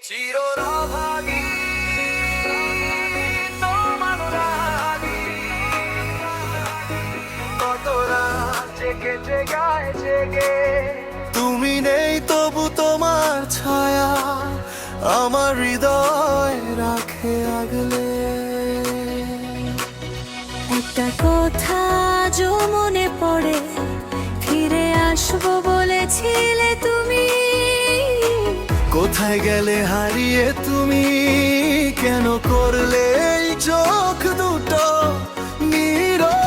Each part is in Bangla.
চিররাভাগী তোমার রাগী কত রাত জেগে জেগায় জেগে তুমি নেই তবু তোমার ছায়া আমার হৃদয় রাখে আগলে একটা কথা আজও মনে পড়ে, ফিরে আসবো বলেছিলে তুমি। কোথায় গেলে হারিয়ে তুমি, কেন করলে এই চোখ দুটো নীরব?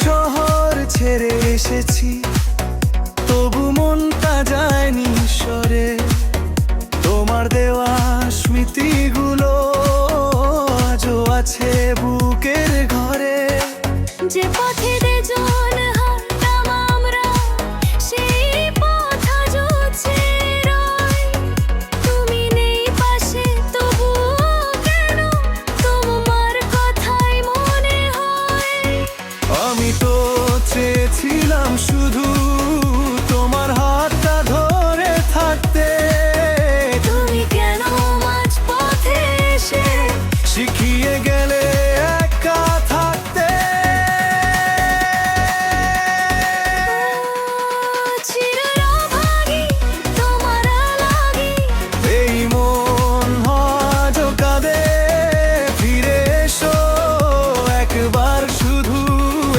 শহর ছেড়ে এসেছি, তবু মনটা যায়নি সরে। তোমার দেওয়া স্মৃতিগুলো আজও আছে বুকের ঘরে। যে পথে দুজন হাঁটতাম আমরা, সেই পথ আজও ছেয়ে রয়। তুমি নেই পাশে, তবুও কেন তোমার কথাই মনে হয়। আমি তো চেয়েছিলাম শুধু তোমার হাতটা ধরে থাকতে। তুমি কেন মাঝ পথে এসে শিখিয়ে গেলে একা থাকতে। চিররাভাগী তোমার লাগি, এই মন আজও কাঁদে। ফিরে এসো একবার শুধু,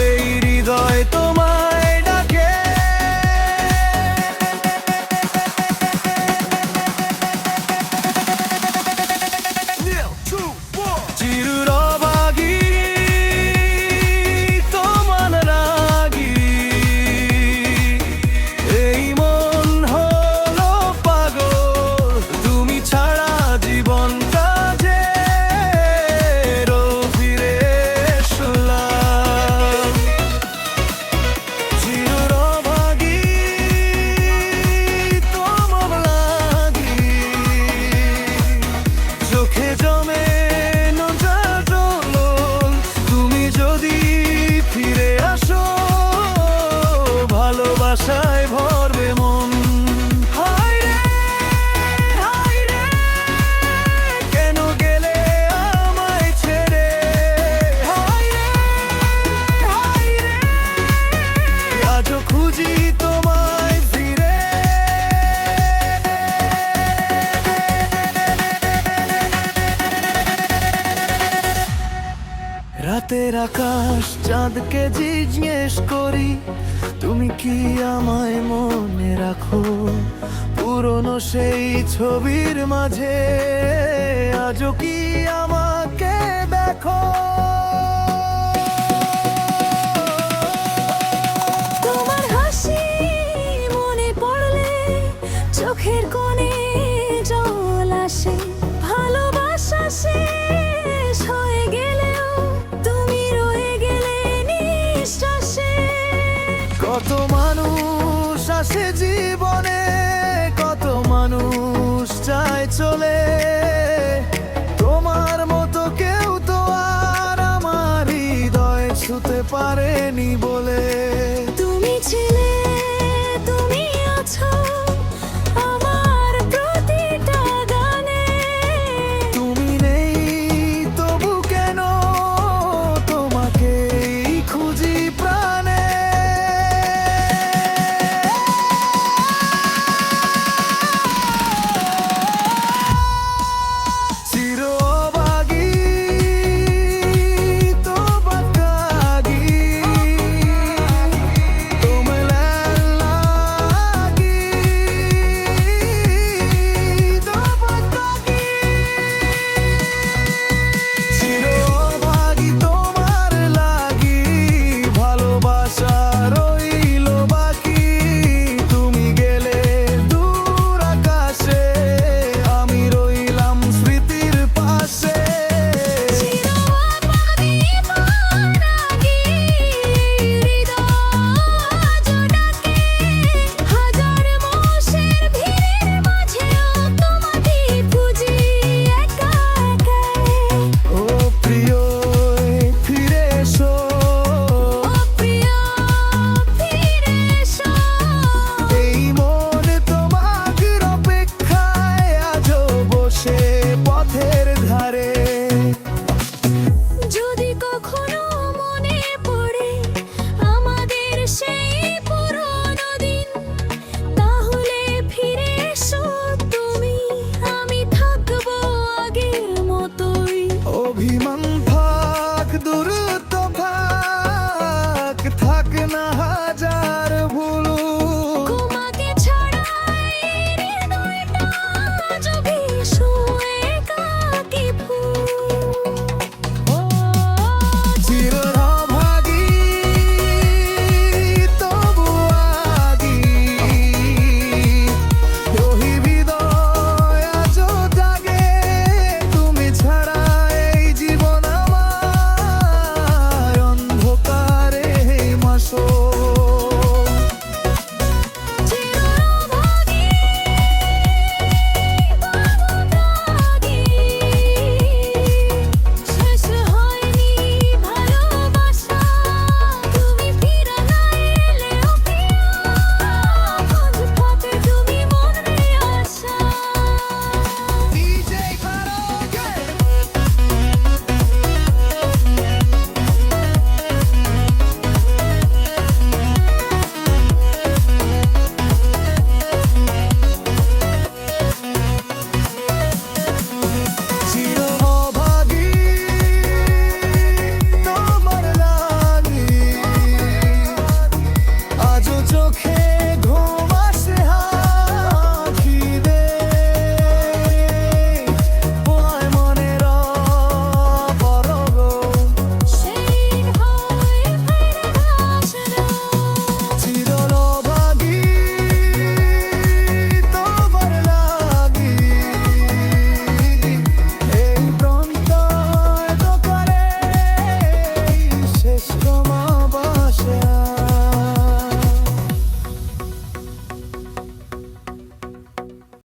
এই হৃদয় তোমায় ডাকে। চিররাভাগী তোমার রাগী, এই মন হলো পাগল তুমি ছাড়া। জীবনটা যে ফিরে এসলাম। চিররাভাগী তোমার লাগি, চোখে জমে নোটা জল। তুমি যদি ফিরে আসো, ভালোবাসায় ভরবে মন। হায় রে, হায় রে, কেন গেলে আমায় ছেড়ে? হায় রে, হায় রে, আজও খুঁজি তোমায় ফিরে। রাতের আকাশ চাঁদকে জিজ্ঞেস করি, তুমি কি আমায় মনে রাখো? পুরনো সেই ছবির মাঝে আজও কি আমাকে দেখো? তোমার হাসি মনে পড়লে চোখের কোণে জল আসে। ভালোবাসা শেষ হয়ে গেলেও তুমি রয়ে গেলে নিঃশ্বাসে। কত মানুষ আসে জীবনে, কত মানুষ চায় চলে। তোমার মতো কেউ তো আর আমার হৃদয় ছুঁতে পারেনি বলে। তুমি ছিলে, তুমি আছো আমার প্রতিটা গানে। তুমি নেই তবু কেন তোমাকেই খুঁজি প্রাণে। চিররাভাগী তোমার লাগি, তোমার থাক না